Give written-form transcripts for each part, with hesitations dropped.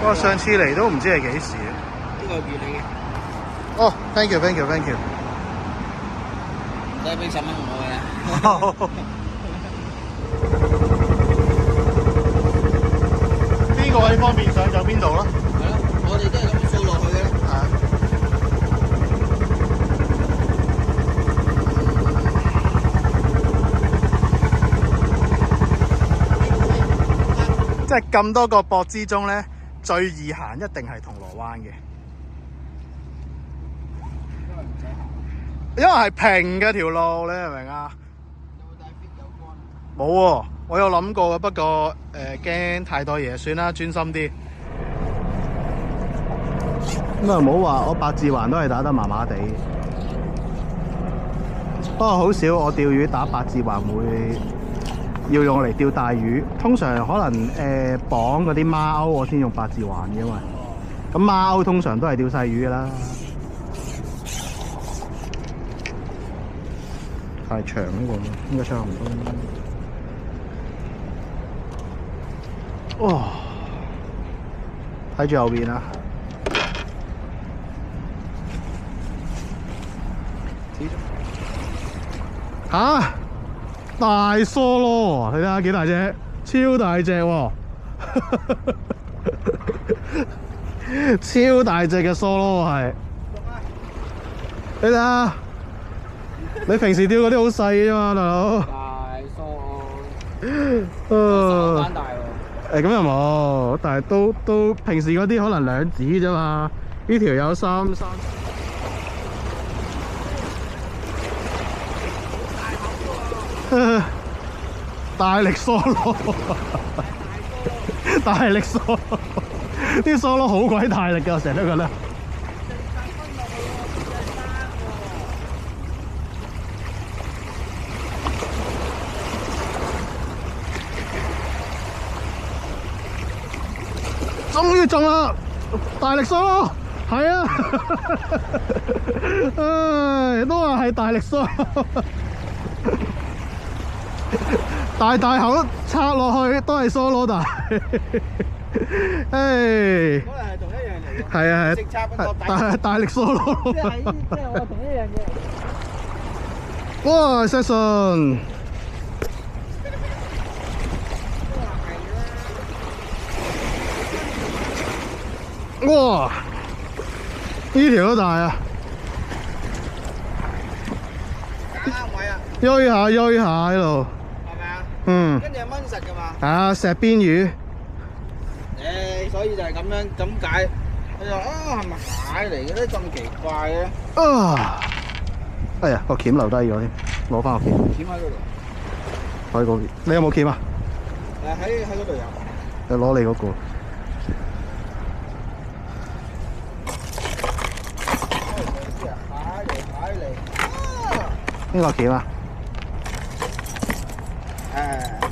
我上次嚟都唔知係幾時。呢個月嚟嘅。哦 ，thank you，thank you，thank you。唔使俾10蚊我嘅。邊個位方便上就邊度咯。係咯，我哋都係咁掃落去嘅。即係咁多個膊之中咧，最易行一定係銅鑼灣嘅，因為係平嘅條路，你明唔明啊？有冇帶 fit 有關？冇喎，我有諗過嘅，不過驚太多嘢，算啦，專心啲。咁啊，唔好話我八字環都係打得麻麻地，不過好少我釣魚打八字環會要用嚟釣大魚，通常可能綁嗰啲孖鈎我先用八字環嘅嘛。咁孖鈎通常都係釣細魚㗎啦。太長呢個應該差唔多。哇！睇住後邊啊！嚇！大梭咯，你睇下幾大隻，超大隻喎！超大隻嘅梭咯係，你睇下，你平時釣嗰啲好細嘅啫嘛，大佬。大疏，單大喎。咁又冇，但係都平時嗰啲可能兩指啫嘛，呢條有三。大力梭羅，大力梭羅，啲梭羅好鬼大力㗎，我成日都覺得。終於中啦！大力梭羅，係啊，唉，都話係大力梭羅。大口插落去都係梭羅大，唉，可能係同一樣嚟嘅。係啊係，直插個大力梭羅。即係我同一樣嘢。哇 ，Jason！哇，呢條都大啊！啱位啊！喐下喺度。係咪啊？嗯。跟住係掹實㗎嘛。啊，石邊魚。所以就係咁樣咁解。佢就係咪蟹嚟嘅咧？咁奇怪嘅。啊！哎呀，個鉗留低咗添，攞翻個鉗。鉗喺嗰度。喺嗰邊，你有冇鉗啊？喺嗰度有。你攞你嗰個。邊個鉗啊？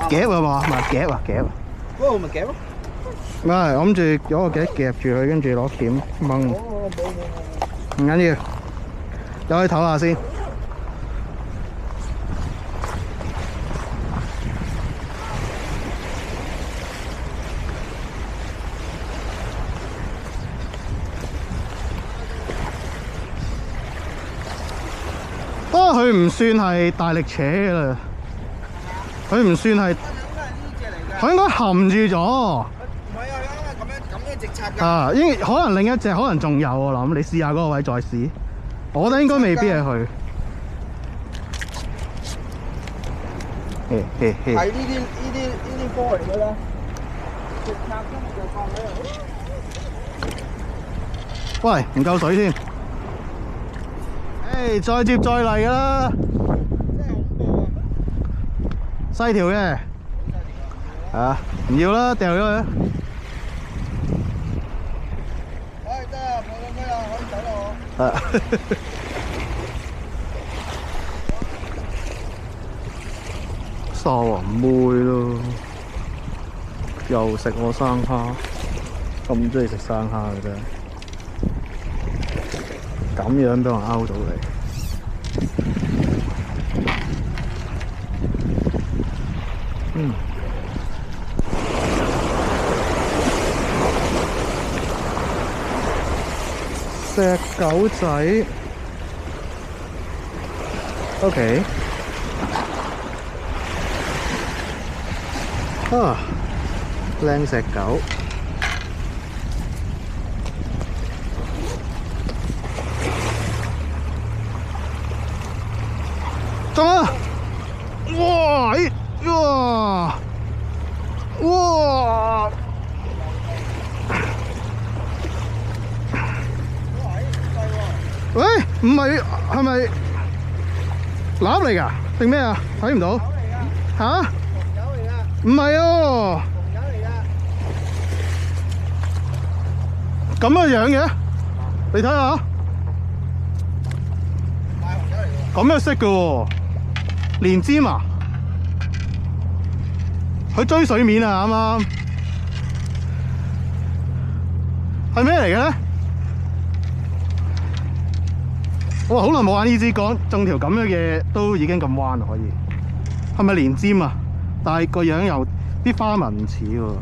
夾啊嘛，唔係夾啊，夾。嗰個咪夾咯。唔係，我諗住攞個夾夾住佢，跟住攞鉗掹。唔緊要，有去唞下先。不過佢唔算係大力扯㗎啦，佢唔算係，佢應該含住咗。唔係啊，咁樣直插㗎。啊，可能另一隻可能仲有我諗，你試下嗰個位再試。我覺得應該未必係佢。係呢啲波嚟㗎啦，直插根就放喺度。喂，唔夠水添。再接再厲㗎啦。真係恐怖啊！細條嘅。啊，唔要啦，掉咗佢。得啊，冇咁多啊，可以走啦我。沙皇妹咯，又食我生蝦，咁中意食生蝦嘅啫。咁樣俾我勾到你。隻狗仔 ，OK， 啊，靚隻狗，中啦！哇！咦！哇！哇！喂，唔係，係咪鴨嚟㗎？定咩啊？睇唔到。嚇？唔係哦。咁嘅樣嘅，你睇下。咁樣色嘅喎，連尖啊！佢追水面啊，啱啱。係咩嚟嘅咧？哇！好耐冇玩呢支竿，中條咁樣嘅都已經咁彎啦，可以。係咪連尖啊？但係個樣又啲花紋唔似喎。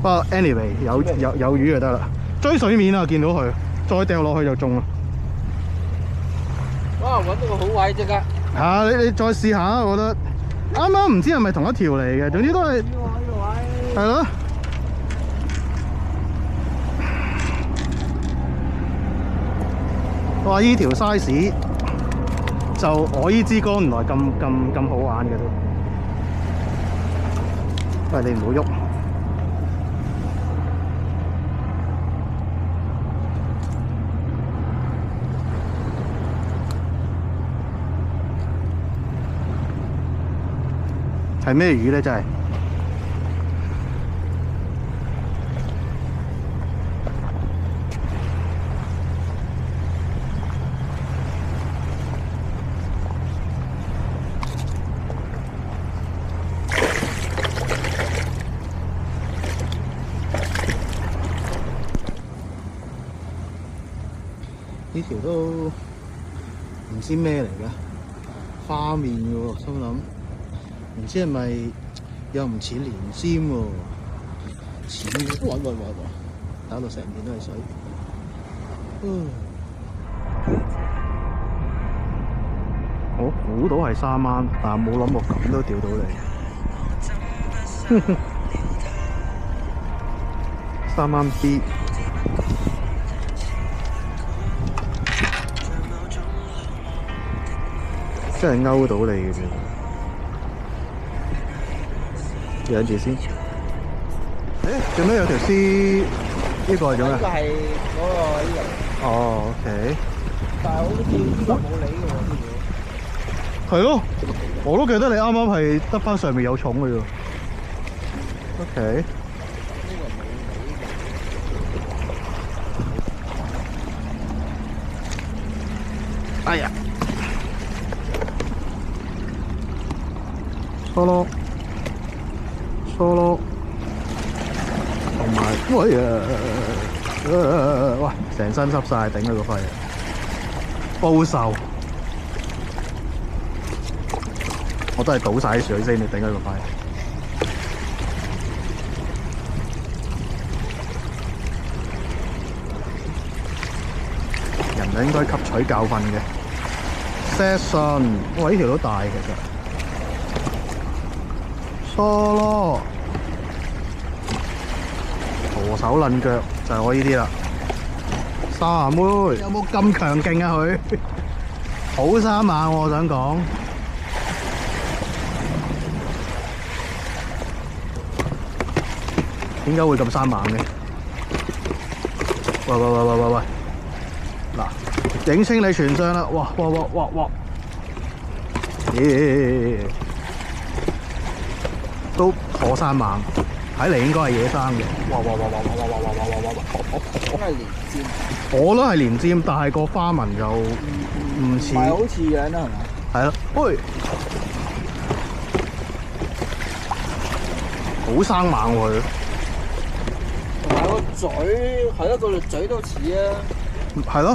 不過 anyway 有魚就得啦。追水面啊，見到佢，再掉落去就中啦。哇！揾到個好位啫㗎。你再試下，我覺得啱啱唔知係咪同一條嚟嘅，總之都係係咯。哇！依條 size 就我依支竿原來咁好玩嘅都。喂，你唔好喐。係咩魚咧？真係呢條都唔知咩嚟嘅，花面嘅喎，心諗。唔知係咪又唔似連尖喎？似揾，打到成面都係水。我估到係3蚊，但係冇諗過咁都釣到你。3蚊 B， 真係勾到你嘅啫。養住先。做咩有條絲？呢個係做咩？呢個係嗰個呢個。哦 ，OK。但係好似呢個冇理嘅喎，呢條。係咯，我都記得你啱啱係得翻上面有重嘅啫。OK。呢個冇理嘅。哎呀！Solo。Solo， 同埋喂喂，成身濕晒，頂佢個肺，報仇！我都係倒晒啲水先，你頂佢個肺。人就應該吸取教訓嘅。Session， 哇！呢條都大其實。Solo， 徒手撚腳就係我呢啲啦。沙妹有冇咁強勁啊佢？好生猛我想講。點解會咁生猛嘅？喂！嗱，影清你全相啦！哇！咦！都頗生猛，睇嚟應該係野生嘅。哇！應該係連尖。我都係連尖，但係個花紋就唔似。唔係好似樣啦，係嘛？係咯，喂！好生猛喎佢。同埋個嘴，係咯，個嘴都似啊。係咯，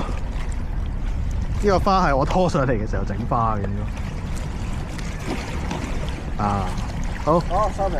呢個花係我拖上嚟嘅時候整花嘅。啊！好，收皮。